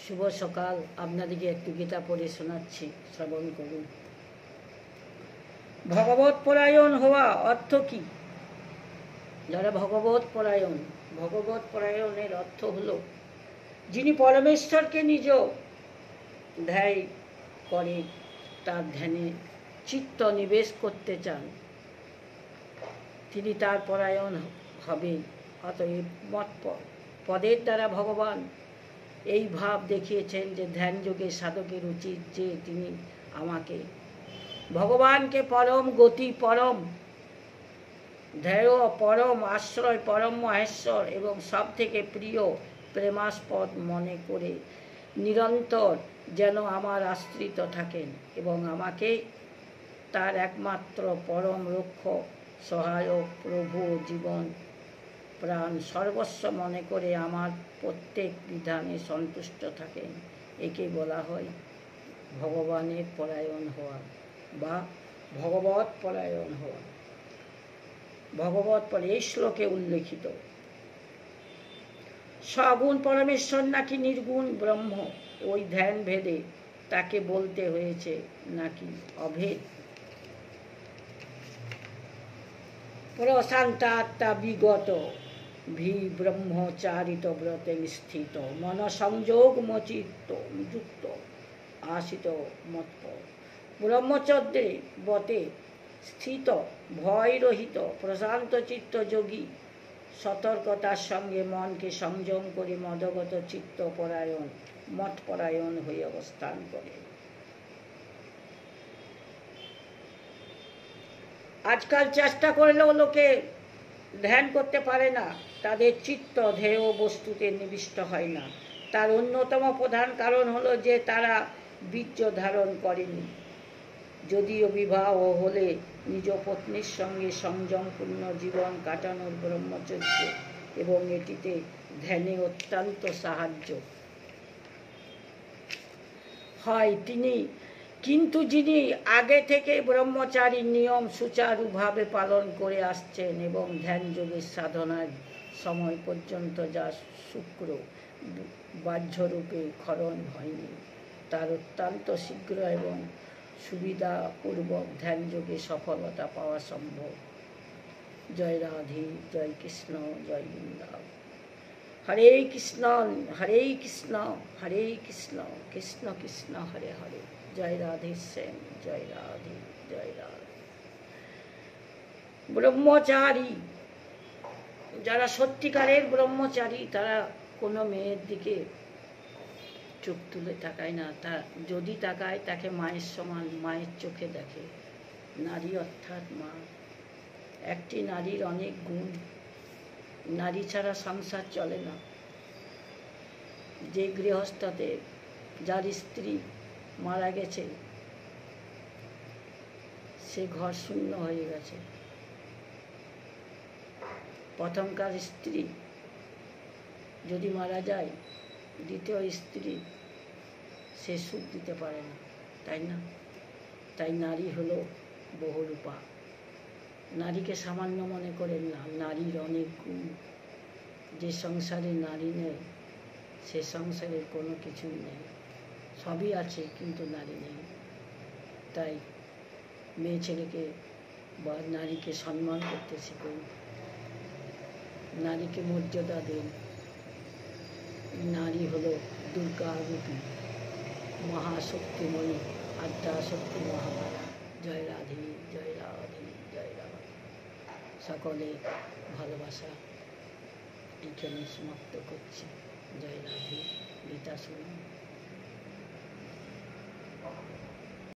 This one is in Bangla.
শুভ সকাল। আপনাদেরকে একটু গীতা পড়ে শোনাচ্ছি, শ্রবণ করুন। ভগবত পরায়ণ হওয়া অর্থ কি? যারা ভগবত পরায়ণের অর্থ হলো যিনি পরমেশ্বরকে নিজ ধ্যায় করে তার ধ্যানে চিত্ত নিবেশ করতে চান, তিনি তার পরায়ণ হবেন। অতএব মত পদের দ্বারা ভগবান এই ভাব দেখিয়েছেন যে ধ্যান যোগে সাধকের উচিত যে তিনি আমাকে ভগবানকে পরম গতি, পরম ধ্যায়, পরম আশ্রয়, পরম মহেশ্বর এবং সব থেকে প্রিয় প্রেমাস্পদ মনে করে নিরন্তর যেন আমার আশ্রিত থাকেন এবং আমাকে তার একমাত্র পরম রক্ষক, সহায়ক, প্রভু, জীবন, প্রাণ, সর্বস্ব মনে করে আমার প্রত্যেক বিধানে সন্তুষ্ট থাকেন। একে বলা হয় ভগবানের পরায়ণ হওয়া বা ভগবত পরায়ণ হওয়া। ভগবত পরে এই শ্লোকে উল্লেখিত সগুণ পরমেশ্বর নাকি নির্গুণ ব্রহ্ম, ওই ধ্যান ভেদে তাকে বলতে হয়েছে নাকি অভেদ। প্রশান্তাত্মা বিগত ভি ব্রহ্মচারিত ব্রতে স্থিত মন সংযোগ মচিত্ত যুক্ত আশিত মৎপর। ব্রহ্মচর্যে বতে স্থিত ভয় রহিত প্রশান্ত চিত্ত যোগী সতর্কতার সঙ্গে মনকে সংযম করে মদগত চিত্ত পরায়ণ, মত পরায়ণ হয়ে অবস্থান করে। আজকাল চেষ্টা করলেও লোকে ধ্যান করতে পারে না, তাদের চিত্ত ধ্যেয় বস্তুতে নিবিষ্ট হয় না। তার অন্যতম প্রধান কারণ হলো যে তারা বীর্য ধারণ করেনি। যদিও বিবাহ হলে নিজ পত্নীর সঙ্গে সংযমপূর্ণ জীবন কাটানোর ব্রহ্মচর্য এবং এটিতে ধ্যানে অত্যন্ত সাহায্য হয় কিন্তু যিনি আগে থেকে ব্রহ্মচারীর নিয়ম সুচারুভাবে পালন করে আসছেন এবং ধ্যান যোগের সাধনার সময় পর্যন্ত যা শুক্র বাহ্যরূপে ক্ষরণ হয়নি, তার অত্যন্ত শীঘ্র এবং সুবিধাপূর্বক ধ্যান যোগে সফলতা পাওয়া সম্ভব। জয় রাধে, জয় কৃষ্ণ, জয় বৃন্দাবন। হরে কৃষ্ণ হরে কৃষ্ণ, কৃষ্ণ কৃষ্ণ হরে হরে। জয় রাধে শ্যাম, জয় রাধে, জয় রাধে। ব্রহ্মচারী যারা সত্যিকারের ব্রহ্মচারী তারা কোনো মেয়ের দিকে চোখ তুলে তাকায় না। তা যদি তাকায় তাকে মায়ের সমান, মায়ের চোখে দেখে। নারী অর্থাৎ মা। একটি নারীর অনেক গুণ। নারী ছাড়া সংসার চলে না। যে গৃহস্থতে যার স্ত্রী মারা গেছে সে ঘর শূন্য হয়ে গেছে। প্রথমকার স্ত্রী যদি মারা যায়, দ্বিতীয় স্ত্রী সে সুখ দিতে পারে না, তাই না? তাই নারী হলো বহুরূপা। নারীকে সামান্য মনে করেন না, নারীর অনেক গুণ। যে সংসারে নারী নেই সে সংসারের কোনো কিছুই নেই। সবই আছে কিন্তু নারী নেই। তাই মেয়ে ছেলেকে বা নারীকে সম্মান করতে শিখুন, নারীকে মর্যাদা দিন। নারী হলো দুর্গা রূপী মহাশক্তিময়ী, আদ্যাশক্তি মহামায়া। জয় রাধে, জয় রাধে, জয় রাধে। সকলে ভালোবাসা এখানে সমাপ্ত করছি। জয় রাধে। গীতা শুনুন।